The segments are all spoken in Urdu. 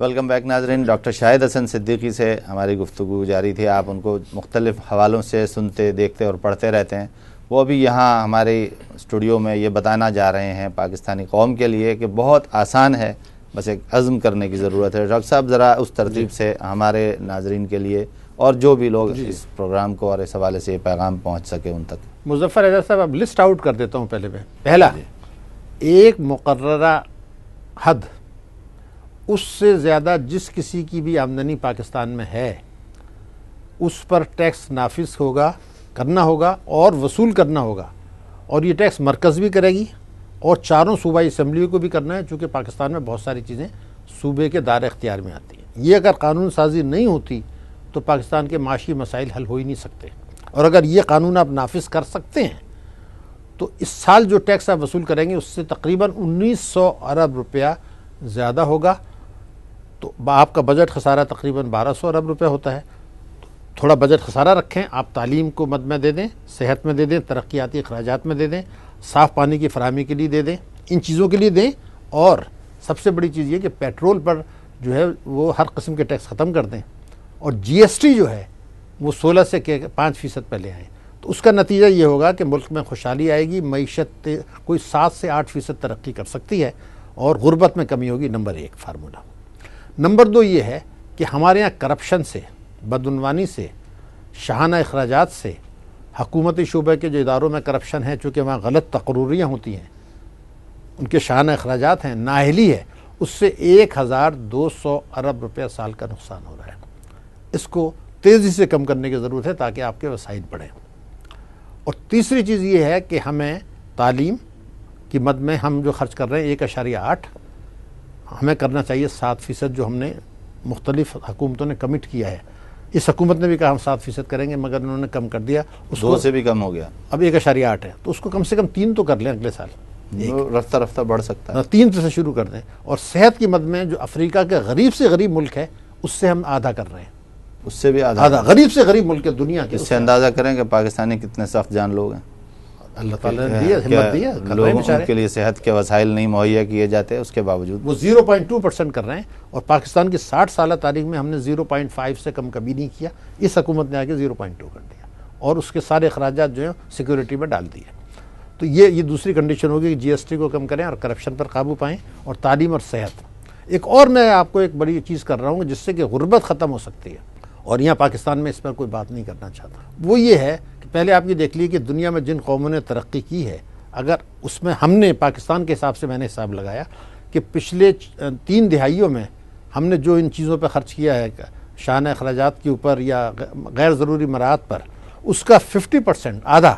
ویلکم بیک ناظرین، ڈاکٹر شاہد حسن صدیقی سے ہماری گفتگو جاری تھی۔ آپ ان کو مختلف حوالوں سے سنتے، دیکھتے اور پڑھتے رہتے ہیں۔ وہ بھی یہاں ہمارے اسٹوڈیو میں یہ بتانا جا رہے ہیں پاکستانی قوم کے لیے کہ بہت آسان ہے، بس ایک عزم کرنے کی ضرورت ہے۔ ڈاکٹر صاحب ذرا اس ترتیب سے ہمارے ناظرین کے لیے اور جو بھی لوگ اس پروگرام کو اور اس حوالے سے یہ پیغام پہنچ سکے ان تک۔ مظفر اعجاز صاحب، اب لسٹ آؤٹ کر دیتا ہوں پہلا ایک مقررہ حد، اس سے زیادہ جس کسی کی بھی آمدنی پاکستان میں ہے اس پر ٹیکس نافذ کرنا ہوگا اور وصول کرنا ہوگا، اور یہ ٹیکس مرکز بھی کرے گی اور چاروں صوبائی اسمبلیوں کو بھی کرنا ہے، چونکہ پاکستان میں بہت ساری چیزیں صوبے کے دائرہ اختیار میں آتی ہیں۔ یہ اگر قانون سازی نہیں ہوتی تو پاکستان کے معاشی مسائل حل ہو ہی نہیں سکتے، اور اگر یہ قانون آپ نافذ کر سکتے ہیں تو اس سال جو ٹیکس آپ وصول کریں گے اس سے تقریباً 1900 ارب روپیہ زیادہ ہوگا، تو آپ کا بجٹ خسارہ تقریباً 1200 ارب روپے ہوتا ہے۔ تھوڑا بجٹ خسارہ رکھیں، آپ تعلیم کو مد میں دے دیں، صحت میں دے دیں، ترقیاتی اخراجات میں دے دیں، صاف پانی کی فراہمی کے لیے دے دیں، ان چیزوں کے لیے دیں، اور سب سے بڑی چیز یہ کہ پیٹرول پر جو ہے وہ ہر قسم کے ٹیکس ختم کر دیں، اور جی ایس ٹی جو ہے وہ 16 سے 5% پہ لے آئیں۔ تو اس کا نتیجہ یہ ہوگا کہ ملک میں خوشحالی آئے گی، معیشت کوئی 7 سے 8% ترقی کر سکتی ہے، اور غربت میں کمی ہوگی۔ Number 1 formula. نمبر 2 یہ ہے کہ ہمارے یہاں کرپشن سے، بدعنوانی سے، شاہانہ اخراجات سے، حکومتی شعبے کے جو اداروں میں کرپشن ہے، چونکہ وہاں غلط تقرریاں ہوتی ہیں، ان کے شاہانہ اخراجات ہیں، نااہلی ہے، اس سے 1200 ارب روپے سال کا نقصان ہو رہا ہے۔ اس کو تیزی سے کم کرنے کی ضرورت ہے تاکہ آپ کے وسائل بڑھیں۔ اور تیسری چیز یہ ہے کہ ہمیں تعلیم کی مد میں ہم جو خرچ کر رہے ہیں 1.8، ہمیں کرنا چاہیے 7%، جو ہم نے مختلف حکومتوں نے کمٹ کیا ہے۔ اس حکومت نے بھی کہا ہم 7% کریں گے، مگر انہوں نے کم کر دیا، اس 2 سے بھی کم ہو گیا، اب 1.8 ہے، تو اس کو کم سے کم 3 تو کر لیں اگلے سال، رفتہ رفتہ بڑھ سکتا ہے، 3 سے شروع کر دیں۔ اور صحت کی مد میں جو افریقہ کے غریب سے غریب ملک ہے اس سے ہم آدھا کر رہے ہیں، اس سے بھی آدھا، غریب سے غریب ملک ہے دنیا کے۔ اس سے اندازہ کریں کہ پاکستانی کتنے سخت جان لوگ ہیں۔ اللہ تعالیٰ نے دیا، ہمت دیا، لوگوں کے لیے صحت کے وسائل نہیں مہیا کیے جاتے، اس کے باوجود وہ 0.2% کر رہے ہیں، اور پاکستان کی 60 سالہ تاریخ میں ہم نے 0.5 سے کم کبھی نہیں کیا۔ اس حکومت نے آگے 0.2 کر دیا، اور اس کے سارے اخراجات جو ہیں سیکورٹی میں ڈال دیے۔ تو یہ دوسری کنڈیشن ہوگی کہ جی ایس ٹی کو کم کریں اور کرپشن پر قابو پائیں، اور تعلیم اور صحت۔ ایک اور میں آپ کو ایک بڑی چیز کر رہا ہوں جس سے کہ غربت ختم ہو سکتی ہے، اور یہاں پاکستان میں اس پر کوئی بات نہیں کرنا چاہتا۔ وہ یہ ہے کہ پہلے آپ یہ دیکھ لیے کہ دنیا میں جن قوموں نے ترقی کی ہے، اگر اس میں ہم نے پاکستان کے حساب سے میں نے حساب لگایا کہ پچھلے 3 دہائیوں میں ہم نے جو ان چیزوں پہ خرچ کیا ہے، شاہانہ اخراجات کے اوپر یا غیر ضروری مراعات پر، اس کا 50% آدھا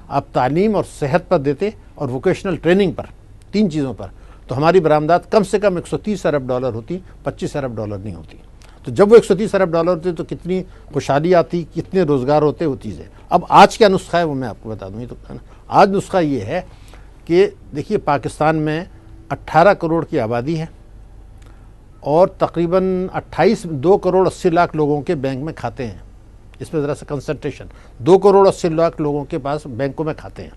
آپ تعلیم اور صحت پر دیتے اور ووکیشنل ٹریننگ پر، 3 چیزوں پر، تو ہماری برآمدات کم سے کم 130 ارب ڈالر ہوتی، 25 ارب ڈالر نہیں ہوتی۔ تو جب وہ 130 ارب ڈالر ہوتے تو کتنی خوشحالی آتی، کتنے روزگار ہوتے، وہ چیزیں۔ اب آج کیا نسخہ ہے وہ میں آپ کو بتا دوں۔ یہ تو آج نسخہ یہ ہے کہ دیکھیے پاکستان میں 18 کروڑ کی آبادی ہے، اور تقریباً 2 کروڑ 80 لاکھ لوگوں کے بینک میں کھاتے ہیں۔ اس میں ذرا سا کنسنٹریشن، 2 کروڑ 80 لاکھ لوگوں کے پاس بینکوں میں کھاتے ہیں۔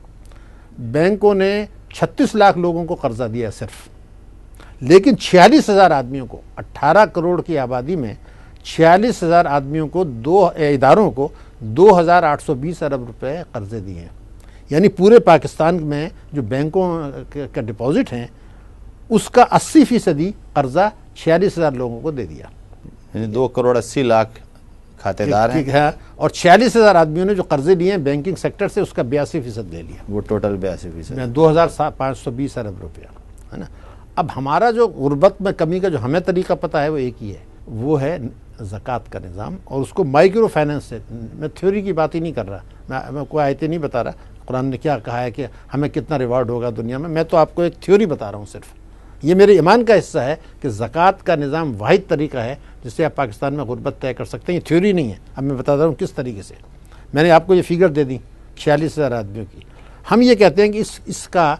بینکوں نے 36 لاکھ لوگوں کو قرضہ دیا ہے صرف، لیکن 46,000 آدمیوں کو، 18 کروڑ کی آبادی میں 46,000 آدمیوں کو، 2 اداروں کو 2,820 ارب روپے قرضے دیے ہیں۔ یعنی پورے پاکستان میں جو بینکوں کا ڈپازٹ ہیں اس کا 80% قرضہ 46,000 لوگوں کو دے دیا، یعنی 2 کروڑ 80 لاکھ کھاتے دار ہیں، اور 46,000 آدمیوں نے جو قرضے لیے ہیں بینکنگ سیکٹر سے، اس کا 82% لے لیا، وہ ٹوٹل 82%، 2,520 ارب روپیہ ہے نا۔ اب ہمارا جو غربت میں کمی کا جو ہمیں طریقہ پتہ ہے وہ ایک ہی ہے، وہ ہے زکوٰۃ کا نظام، اور اس کو مائکرو فائننس سے۔ میں تھیوری کی بات ہی نہیں کر رہا، میں کوئی آیتیں نہیں بتا رہا قرآن نے کیا کہا ہے کہ ہمیں کتنا ریوارڈ ہوگا دنیا میں تو آپ کو ایک تھیوری بتا رہا ہوں صرف۔ یہ میرے ایمان کا حصہ ہے کہ زکوٰۃ کا نظام واحد طریقہ ہے جس سے آپ پاکستان میں غربت طے کر سکتے ہیں۔ یہ تھیوری نہیں ہے، اب میں بتا رہا ہوں کس طریقے سے۔ میں نے آپ کو یہ فگر دے دی 46,000 آدمیوں کی۔ ہم یہ کہتے ہیں کہ اس کا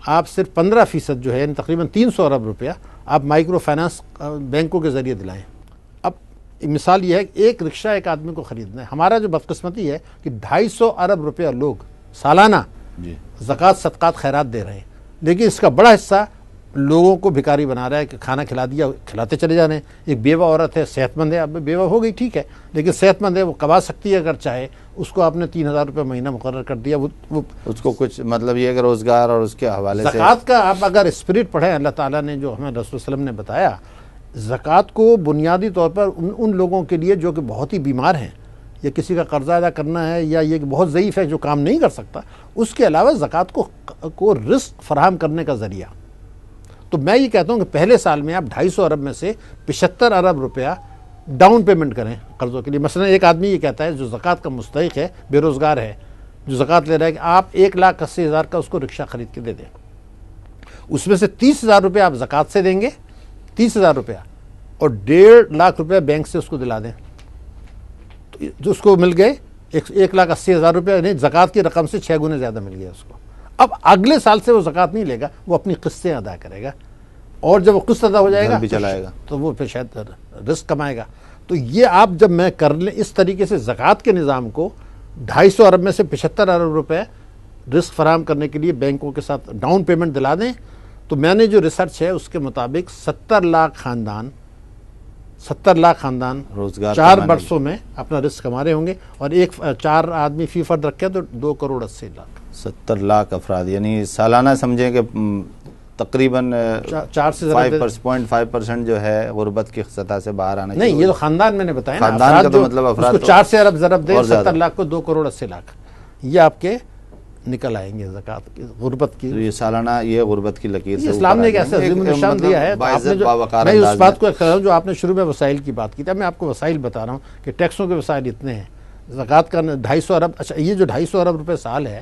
آپ صرف 15% جو ہے، یعنی تقریباً 300 ارب روپیہ آپ مائکرو فائنانس بینکوں کے ذریعے دلائیں۔ اب مثال یہ ہے کہ ایک رکشہ ایک آدمی کو خریدنا ہے۔ ہمارا جو بدقسمتی ہے کہ 250 ارب روپیہ لوگ سالانہ زکوٰۃ صدقات خیرات دے رہے ہیں، لیکن اس کا بڑا حصہ لوگوں کو بھکاری بنا رہا ہے کہ کھانا کھلا دیا کھلاتے چلے جا رہے ہیں. ایک بیوہ عورت ہے, صحت مند ہے, اب بیوہ ہو گئی ٹھیک ہے, لیکن صحت مند ہے, وہ کما سکتی ہے اگر چاہے, اس کو آپ نے 3,000 روپے مہینہ مقرر کر دیا. وہ اس کو کچھ مطلب یہ کہ روزگار اور اس کے حوالے سے زکوٰۃ کا آپ اگر اسپرٹ پڑھیں, اللہ تعالیٰ نے جو ہمیں رسول صلی اللہ علیہ وسلم نے بتایا, زکوٰۃ کو بنیادی طور پر ان لوگوں کے لیے جو کہ بہت ہی بیمار ہیں, یا کسی کا قرضہ ادا کرنا ہے, یا یہ کہ بہت ضعیف ہے جو کام نہیں کر سکتا, اس کے علاوہ زکوٰۃ کو رزق فراہم کرنے کا ذریعہ. تو میں یہ کہتا ہوں کہ پہلے سال میں آپ 250 ارب میں سے 75 ارب روپیہ ڈاؤن پیمنٹ کریں قرضوں کے لیے. مثلا ایک آدمی یہ کہتا ہے جو زکوٰۃ کا مستحق ہے, بے روزگار ہے, جو زکوٰۃ لے رہا ہے, کہ آپ 1,80,000 کا اس کو رکشہ خرید کے دے دیں. اس میں سے 30,000 روپے آپ زکوٰۃ سے دیں گے, 30,000 روپیہ, اور 1.5 لاکھ روپے بینک سے اس کو دلا دیں. تو اس کو مل گئے 1,80,000 روپے, نہیں زکوٰۃ کی رقم سے 6 گنے زیادہ مل گیا اس کو. اب اگلے سال سے وہ زکوٰۃ نہیں لے گا, وہ اپنی قسطیں ادا کرے گا, اور جب وہ قسط ادا ہو جائے گا بھی چلائے گا تو وہ پھر شاید رزق کمائے گا. تو یہ آپ جب میں کر لیں اس طریقے سے زکوٰۃ کے نظام کو 250 ارب میں سے 75 ارب روپے رزق فراہم کرنے کے لیے بینکوں کے ساتھ ڈاؤن پیمنٹ دلا دیں, تو میں نے جو ریسرچ ہے اس کے مطابق 70 لاکھ خاندان روزگار 4 برسوں میں اپنا رزق کما رہے ہوں گے, اور 4 آدمی فی فرد رکھے تو 2,80,00,000. 70 لاکھ افراد, یعنی سالانہ سمجھیں کہ تقریباً 4 سے 5% جو ہے غربت کی سطح سے باہر آنا نہیں, یہ تو خاندان میں نے بتایا نا, خاندان کا تو مطلب افراد اس کو 4 سے ارب ضرب دیں, 70 لاکھ کو 2,80,00,000, یہ آپ کے نکل آئیں گے زکوٰۃ کی, غربت کی. تو یہ سالانہ یہ غربت کی لکیر سے اسلام نے ایک ایسا عظیم الشان دیا ہے. میں اس بات کو کہہ رہا ہوں جو آپ نے شروع میں وسائل کی بات کی تھی, میں آپ کو وسائل بتا رہا ہوں کہ ٹیکسوں کے وسائل اتنے ہیں, زکوٰۃ کا 250 ارب. اچھا, یہ جو 250 ارب روپے سال ہے,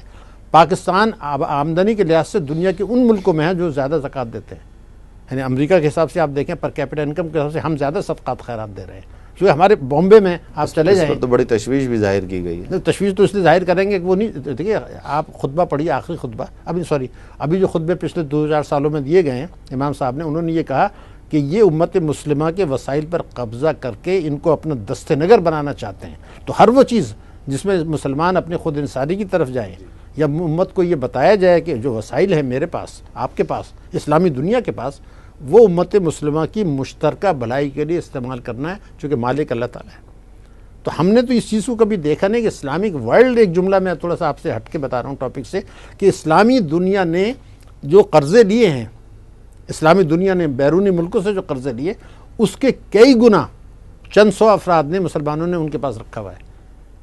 پاکستان آمدنی کے لحاظ سے دنیا کے ان ملکوں میں ہے جو زیادہ زکوٰۃ دیتے ہیں. یعنی امریکہ کے حساب سے آپ دیکھیں پر کیپٹا انکم کے حساب سے ہم زیادہ صدقات خیرات دے رہے ہیں. کیونکہ ہمارے بامبے میں آپ چلے جائیں تو بڑی تشویش بھی ظاہر کی گئی ہے. تشویش تو اس لیے ظاہر کریں گے کہ وہ نہیں, دیکھیے آپ خطبہ پڑھیے, آخری خطبہ, ابھی جو خطبے پچھلے 2000 سالوں میں دیے گئے ہیں امام صاحب نے, انہوں نے یہ کہا کہ یہ امت مسلمہ کے وسائل پر قبضہ کر کے ان کو اپنا دست نگر بنانا چاہتے ہیں. تو ہر وہ چیز جس میں مسلمان اپنے خود انحصاری کی طرف جائیں, یا امت کو یہ بتایا جائے کہ جو وسائل ہیں میرے پاس, آپ کے پاس, اسلامی دنیا کے پاس, وہ امت مسلمہ کی مشترکہ بھلائی کے لیے استعمال کرنا ہے, چونکہ مالک اللہ تعالیٰ ہے. تو ہم نے تو اس چیز کو کبھی دیکھا نہیں کہ اسلامک ورلڈ, ایک جملہ میں تھوڑا سا آپ سے ہٹ کے بتا رہا ہوں ٹاپک سے, کہ اسلامی دنیا نے جو قرضے لیے ہیں, اسلامی دنیا نے بیرونی ملکوں سے جو قرضے لیے, اس کے کئی گنا چند سو افراد نے, مسلمانوں نے ان کے پاس رکھا ہوا ہے.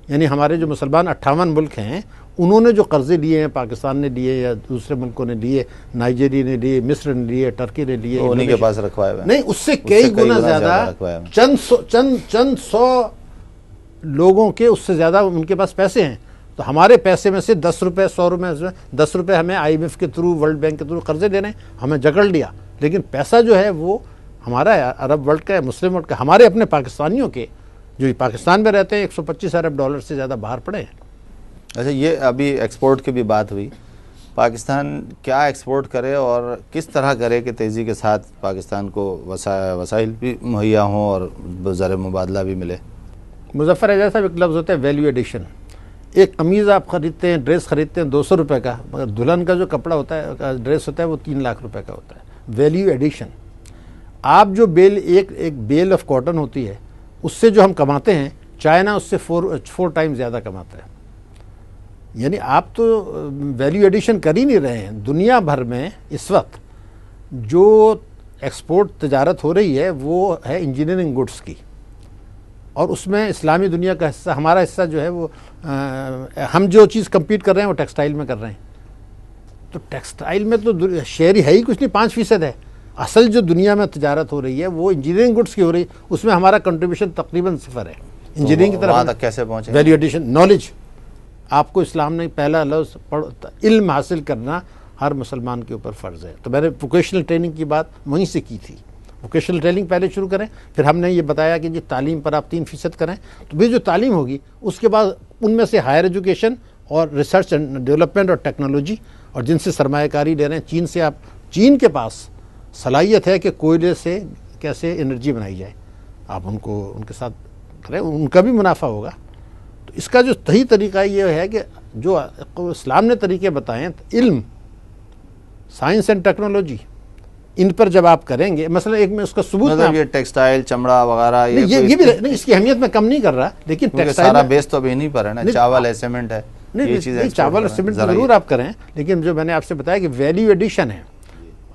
یعنی ہمارے جو مسلمان 58 ملک ہیں, انہوں نے جو قرضے لیے ہیں, پاکستان نے لیے یا دوسرے ملکوں نے لیے, نائجیریا نے لیے, مصر نے لیے, ٹرکی نے لیے, انہیں کے پاس رکھوایا ہوا ہے. نہیں, اس سے کئی گنا زیادہ, چند سو لوگوں کے اس سے زیادہ ان کے پاس پیسے ہیں. تو ہمارے پیسے میں سے 10 روپے, 100 روپے, 10 روپے ہمیں IMF کے تھرو, ورلڈ بینک کے تھرو قرضے دے رہے ہیں, ہمیں جکڑ لیا. لیکن پیسہ جو ہے وہ ہمارا ہے, عرب ورلڈ کا ہے, مسلم ورلڈ کا. ہمارے اپنے پاکستانیوں کے جو پاکستان میں رہتے ہیں 125 ارب ڈالر سے زیادہ باہر پڑے ہیں. اچھا, یہ ابھی ایکسپورٹ کی بھی بات ہوئی, پاکستان کیا ایکسپورٹ کرے اور کس طرح کرے کہ تیزی کے ساتھ پاکستان کو وسائل بھی مہیا ہوں اور زر مبادلہ بھی ملے؟ مظفر اعجاز صاحب, ایک لفظ ہوتا ہے ویلیو ایڈیشن. ایک قمیض آپ خریدتے ہیں, ڈریس خریدتے ہیں 200 روپے کا, مگر دلہن کا جو کپڑا ہوتا ہے, ڈریس ہوتا ہے, وہ 3 لاکھ روپے کا ہوتا ہے. Value addition. آپ جو ایک بیل آف کاٹن ہوتی ہے, اس سے جو ہم کماتے ہیں, چائنا اس سے 4 ٹائم زیادہ کماتا ہے. یعنی آپ تو ویلیو ایڈیشن کر ہی نہیں رہے ہیں. دنیا بھر میں اس وقت جو ایکسپورٹ تجارت ہو رہی ہے وہ ہے انجینئرنگ گڈس کی, اور اس میں اسلامی دنیا کا حصہ, ہمارا حصہ جو ہے وہ, ہم جو چیز کمپیٹ کر رہے ہیں وہ ٹیکسٹائل میں کر رہے ہیں. تو ٹیکسٹائل میں تو شیئر ہی ہے ہی کچھ نہیں, 5% ہے. اصل جو دنیا میں تجارت ہو رہی ہے وہ انجینئرنگ گڈس کی ہو رہی ہے, اس میں ہمارا کنٹریبیوشن تقریباً 0 ہے. انجینئرنگ کی طرف وہاں تک کیسے پہنچے؟ Value addition, knowledge. آپ کو اسلام نے پہلا لفظ علم حاصل کرنا ہر مسلمان کے اوپر فرض ہے. تو میں نے ووکیشنل ٹریننگ کی بات وہیں سے کی تھی. ووکیشنل ٹریننگ پہلے شروع کریں, پھر ہم نے یہ بتایا کہ جی تعلیم پر آپ 3% کریں. تو بھی جو تعلیم ہوگی اس کے بعد ان میں سے ہائر ایجوکیشن اور ریسرچ اینڈ ڈیولپمنٹ اور ٹیکنالوجی, اور جن سے سرمایہ کاری لے رہے ہیں چین سے, چین کے پاس صلاحیت ہے کہ کوئلے سے کیسے انرجی بنائی جائے, آپ ان کے ساتھ کریں, ان کا بھی منافع ہوگا. تو اس کا جو صحیح طریقہ یہ ہے کہ جو اسلام نے طریقے بتائے ہیں, علم, سائنس اینڈ ٹیکنالوجی, ان پر جب آپ کریں گے، مثلا ایک میں اس کا ثبوت مطلب یہ ٹیکسٹائل چمڑا وغیرہ یہ بھی نہیں، اس کی اہمیت میں کم نہیں کر رہا، لیکن ٹیکسٹائل سارا بیس تو ابھی نہیں پر ہے نا، چاول ہے، سیمنٹ ہے، یہ چیزیں چاول اور سیمنٹ ضرور آپ کریں، لیکن جو میں نے آپ سے بتایا کہ ویلیو ایڈیشن ہے.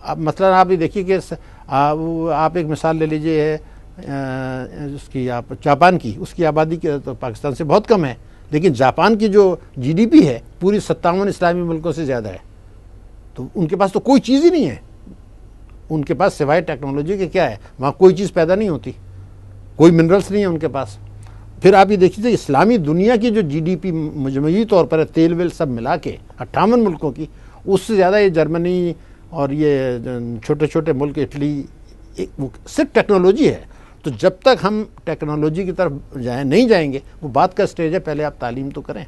اب مثلا آپ یہ دیکھیے کہ آپ ایک مثال لے لیجئے اس کی، آپ جاپان کی، اس کی آبادی تو پاکستان سے بہت کم ہے، لیکن جاپان کی جو جی ڈی پی ہے پوری 57 اسلامی ملکوں سے زیادہ ہے. تو ان کے پاس تو کوئی چیز ہی نہیں ہے، ان کے پاس سوائے ٹیکنالوجی کے کیا ہے؟ وہاں کوئی چیز پیدا نہیں ہوتی، کوئی منرلس نہیں ہے ان کے پاس. پھر آپ یہ دیکھیے اسلامی دنیا کی جو جی ڈی پی مجموعی طور پر ہے، تیل ویل سب ملا کے 58 ملکوں کی، اس سے زیادہ یہ جرمنی اور یہ چھوٹے چھوٹے ملک اٹلی، صرف ٹیکنالوجی ہے. تو جب تک ہم ٹیکنالوجی کی طرف نہیں جائیں گے، وہ بات کا سٹیج ہے، پہلے آپ تعلیم تو کریں.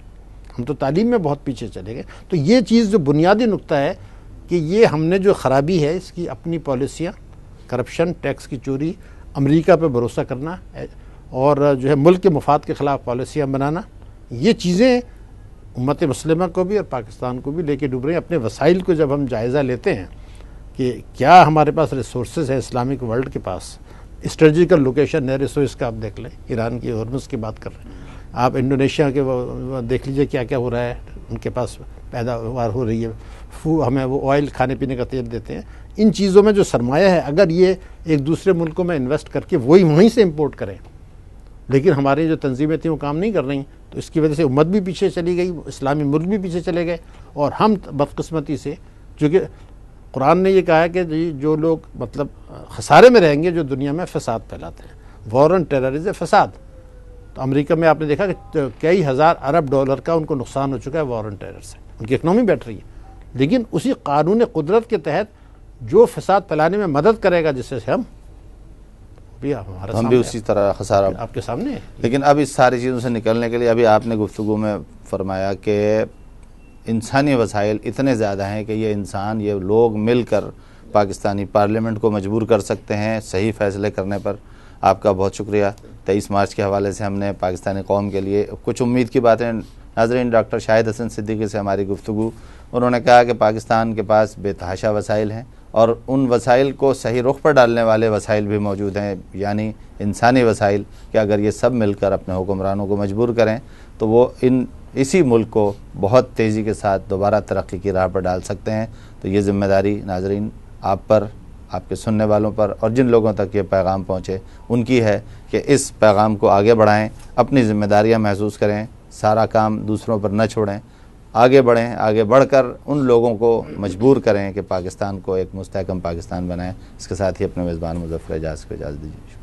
ہم تو تعلیم میں بہت پیچھے چلے گئے. تو یہ چیز جو بنیادی نقطہ ہے کہ یہ ہم نے جو خرابی ہے اس کی اپنی پالیسیاں، کرپشن، ٹیکس کی چوری، امریکہ پہ بھروسہ کرنا، اور جو ہے ملک کے مفاد کے خلاف پالیسیاں بنانا، یہ چیزیں امت مسلمہ کو بھی اور پاکستان کو بھی لے کے ڈوب رہی ہیں. اپنے وسائل کو جب ہم جائزہ لیتے ہیں کہ کیا ہمارے پاس ریسورسز ہیں اسلامک ورلڈ کے پاس، اسٹریٹجیکل لوکیشن ہے، ریسورس کا آپ دیکھ لیں، ایران کی ہرمز کی بات کر رہے ہیں آپ، انڈونیشیا کے دیکھ لیجئے کیا کیا ہو رہا ہے، ان کے پاس پیداوار ہو رہی ہے، ہمیں وہ آئل، کھانے پینے کا تیل دیتے ہیں. ان چیزوں میں جو سرمایہ ہے اگر یہ ایک دوسرے ملکوں میں انویسٹ کر کے وہیں سے امپورٹ کریں، لیکن ہماری جو تنظیمیں تھیں وہ کام نہیں کر رہی، تو اس کی وجہ سے امت بھی پیچھے چلی گئی، اسلامی ملک بھی پیچھے چلے گئے. اور ہم بدقسمتی سے، چونکہ قرآن نے یہ کہا ہے کہ جو لوگ مطلب خسارے میں رہیں گے جو دنیا میں فساد پھیلاتے ہیں، وار اینڈ ٹیرر از اے فساد. تو امریکہ میں آپ نے دیکھا کہ کئی ہزار ارب ڈالر کا ان کو نقصان ہو چکا ہے وار اینڈ ٹیرر سے، ان کی اکنامی بیٹھ رہی ہے. لیکن اسی قانون قدرت کے تحت جو فساد پھیلانے میں مدد کرے گا، جس سے ہم بھی اسی طرح خسارہ آپ کے سامنے ہے. لیکن اب اس ساری چیزوں سے نکلنے کے لیے ابھی آپ نے گفتگو میں فرمایا کہ انسانی وسائل اتنے زیادہ ہیں کہ یہ لوگ مل کر پاکستانی پارلیمنٹ کو مجبور کر سکتے ہیں صحیح فیصلے کرنے پر. آپ کا بہت شکریہ. 23 مارچ کے حوالے سے ہم نے پاکستانی قوم کے لیے کچھ امید کی باتیں. ناظرین، ڈاکٹر شاہد حسن صدیقی سے ہماری گفتگو، انہوں نے کہا کہ پاکستان کے پاس بے تحاشا وسائل ہیں اور ان وسائل کو صحیح رخ پر ڈالنے والے وسائل بھی موجود ہیں، یعنی انسانی وسائل، کہ اگر یہ سب مل کر اپنے حکمرانوں کو مجبور کریں تو وہ اسی ملک کو بہت تیزی کے ساتھ دوبارہ ترقی کی راہ پر ڈال سکتے ہیں. تو یہ ذمہ داری ناظرین آپ پر، آپ کے سننے والوں پر، اور جن لوگوں تک یہ پیغام پہنچے ان کی ہے کہ اس پیغام کو آگے بڑھائیں، اپنی ذمہ داریاں محسوس کریں، سارا کام دوسروں پر نہ چھوڑیں، آگے بڑھیں، آگے بڑھ کر ان لوگوں کو مجبور کریں کہ پاکستان کو ایک مستحکم پاکستان بنائیں. اس کے ساتھ ہی اپنے میزبان مظفر اعجاز کو اجازت دیجیے.